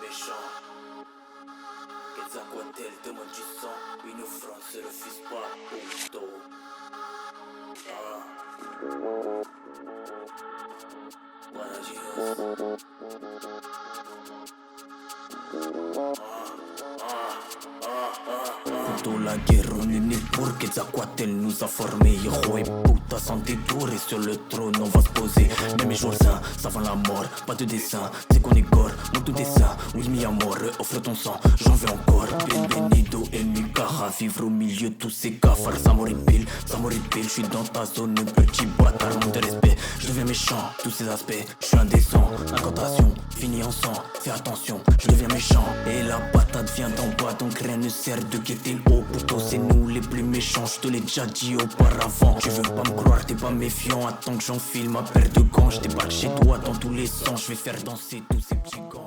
méchant. Quetzalcoatl demande du sang. Une offrande se refuse pas. Auto. Buenos Contre la guerre, on est né pour Quetzalcoatl nous a formés. Héros et puta sans détour et sur le trône on va se poser. Même les jours sains, ça va la mort, pas de dessin. C'est qu'on est gore, mon tout dessin. Oui, mi amor, offre ton sang, j'en veux encore. Bienvenido et mi cara, vivre au milieu de tous ces cafards. Ça m'horripile, je suis dans ta zone, un petit bâtard, manque de respect. Je deviens méchant, tous ces aspects, je suis indécent. Incantation, fini en sang, fais attention, je deviens méchant. Et la patate vient d'en bas, donc rien ne sert de guetter le haut. Plutôt c'est nous les plus méchants, je te l'ai déjà dit auparavant. Tu veux pas me croire, t'es pas méfiant, attends que j'enfile ma paire de gants. Je débarque chez toi dans tous les sens, je vais faire danser tous ces petits gants.